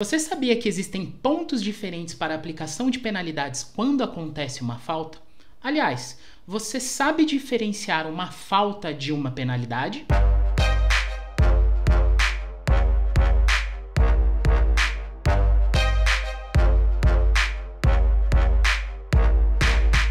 Você sabia que existem pontos diferentes para a aplicação de penalidades quando acontece uma falta? Aliás, você sabe diferenciar uma falta de uma penalidade?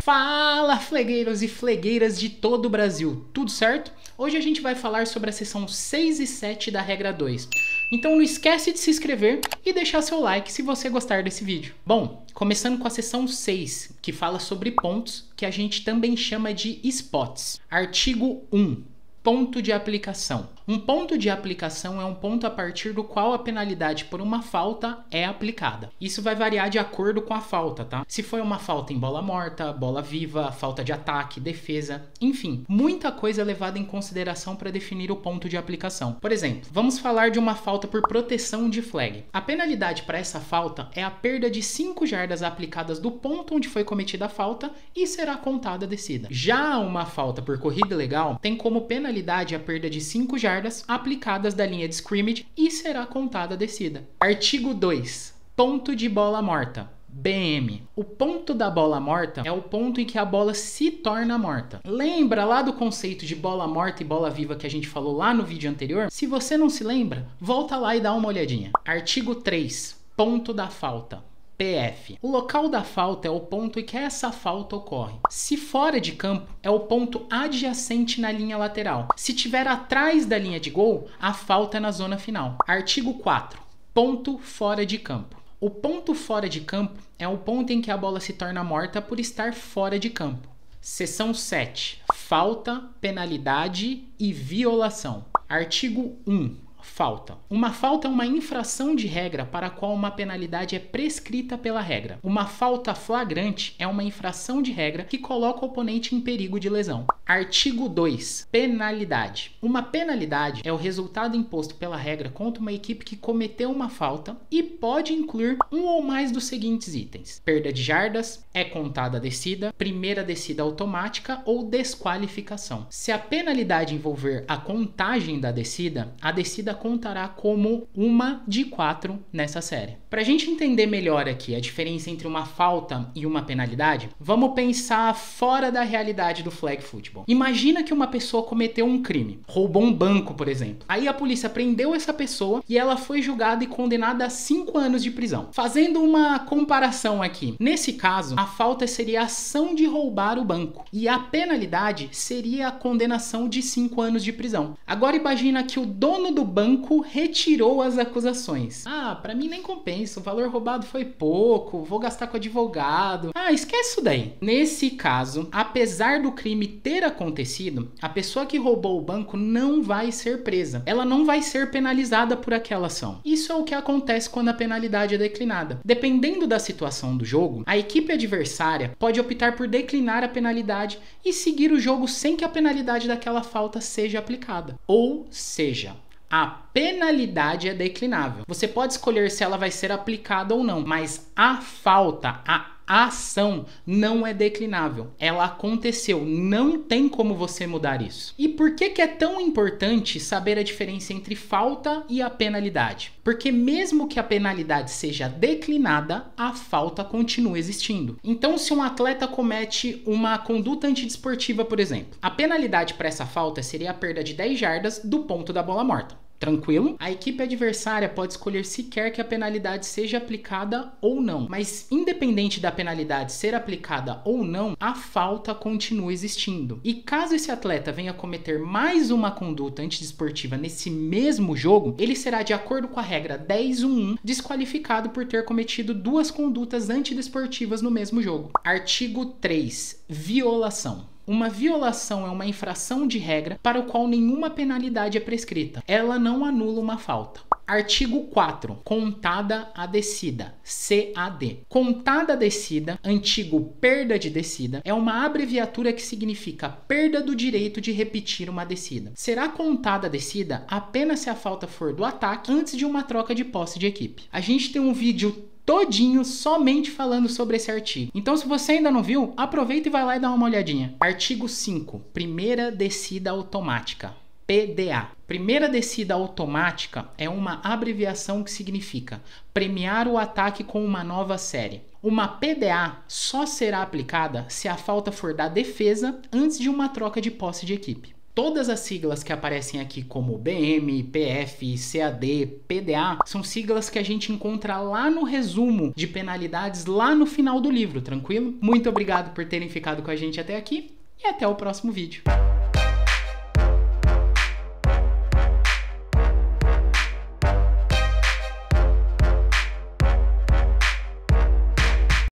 Fala, flegueiros e flegueiras de todo o Brasil, tudo certo? Hoje a gente vai falar sobre a seção 6 e 7 da regra 2. Então não esquece de se inscrever e deixar seu like se você gostar desse vídeo. Bom, começando com a seção 6, que fala sobre pontos, que a gente também chama de spots. Artigo 1. Ponto de aplicação. Um ponto de aplicação é um ponto a partir do qual a penalidade por uma falta é aplicada. Isso vai variar de acordo com a falta, tá? Se for uma falta em bola morta, bola viva, falta de ataque, defesa, enfim, muita coisa é levada em consideração para definir o ponto de aplicação. Por exemplo, vamos falar de uma falta por proteção de flag. A penalidade para essa falta é a perda de 5 jardas aplicadas do ponto onde foi cometida a falta e será contada a descida. Já uma falta por corrida ilegal tem como penalidade a perda de 5 jardas aplicadas da linha de scrimmage e será contada a descida. Artigo 2. Ponto de bola morta. BM. O ponto da bola morta é o ponto em que a bola se torna morta. Lembra lá do conceito de bola morta e bola viva que a gente falou lá no vídeo anterior? Se você não se lembra, volta lá e dá uma olhadinha. Artigo 3. Ponto da falta. PF. O local da falta é o ponto em que essa falta ocorre. Se fora de campo, é o ponto adjacente na linha lateral. Se tiver atrás da linha de gol, a falta é na zona final. Artigo 4. Ponto fora de campo. O ponto fora de campo é o ponto em que a bola se torna morta por estar fora de campo. Seção 7. Falta, penalidade e violação. Artigo 1. Falta. Uma falta é uma infração de regra para a qual uma penalidade é prescrita pela regra. Uma falta flagrante é uma infração de regra que coloca o oponente em perigo de lesão. Artigo 2. Penalidade. Uma penalidade é o resultado imposto pela regra contra uma equipe que cometeu uma falta e pode incluir um ou mais dos seguintes itens: perda de jardas, é contada a descida, primeira descida automática ou desqualificação. Se a penalidade envolver a contagem da descida, a descida contará como uma de 4 nessa série. Para a gente entender melhor aqui a diferença entre uma falta e uma penalidade, vamos pensar fora da realidade do flag football. Imagina que uma pessoa cometeu um crime, roubou um banco, por exemplo. Aí a polícia prendeu essa pessoa e ela foi julgada e condenada a 5 anos de prisão. Fazendo uma comparação aqui, nesse caso, a falta seria a ação de roubar o banco e a penalidade seria a condenação de 5 anos de prisão. Agora imagina que o dono do banco retirou as acusações. Para mim nem compensa, o valor roubado foi pouco, vou gastar com advogado. Esquece isso daí. Nesse caso, apesar do crime ter acontecido, a pessoa que roubou o banco não vai ser presa. Ela não vai ser penalizada por aquela ação. Isso é o que acontece quando a penalidade é declinada. Dependendo da situação do jogo, a equipe adversária pode optar por declinar a penalidade e seguir o jogo sem que a penalidade daquela falta seja aplicada. Ou seja, a penalidade é declinável. Você pode escolher se ela vai ser aplicada ou não, mas a falta, a ação não é declinável. Ela aconteceu, não tem como você mudar isso. E por que é tão importante saber a diferença entre falta e a penalidade? Porque mesmo que a penalidade seja declinada, a falta continua existindo. Então, se um atleta comete uma conduta antidesportiva, por exemplo, a penalidade para essa falta seria a perda de 10 jardas do ponto da bola morta. Tranquilo? A equipe adversária pode escolher se quer que a penalidade seja aplicada ou não, mas independente da penalidade ser aplicada ou não, a falta continua existindo. E caso esse atleta venha cometer mais uma conduta antidesportiva nesse mesmo jogo, ele será, de acordo com a regra 10.1.1, desqualificado por ter cometido 2 condutas antidesportivas no mesmo jogo. Artigo 3. Violação. Uma violação é uma infração de regra para o qual nenhuma penalidade é prescrita. Ela não anula uma falta. Artigo 4. Contada a descida. CAD. Contada a descida, antigo perda de descida, é uma abreviatura que significa perda do direito de repetir uma descida. Será contada a descida apenas se a falta for do ataque antes de uma troca de posse de equipe. A gente tem um vídeo todinho somente falando sobre esse artigo. Então, se você ainda não viu, aproveita e vai lá e dá uma olhadinha. Artigo 5. Primeira descida automática. PDA. Primeira descida automática é uma abreviação que significa premiar o ataque com uma nova série. Uma PDA só será aplicada se a falta for da defesa antes de uma troca de posse de equipe. Todas as siglas que aparecem aqui como BM, PF, CAD, PDA são siglas que a gente encontra lá no resumo de penalidades lá no final do livro, tranquilo? Muito obrigado por terem ficado com a gente até aqui e até o próximo vídeo.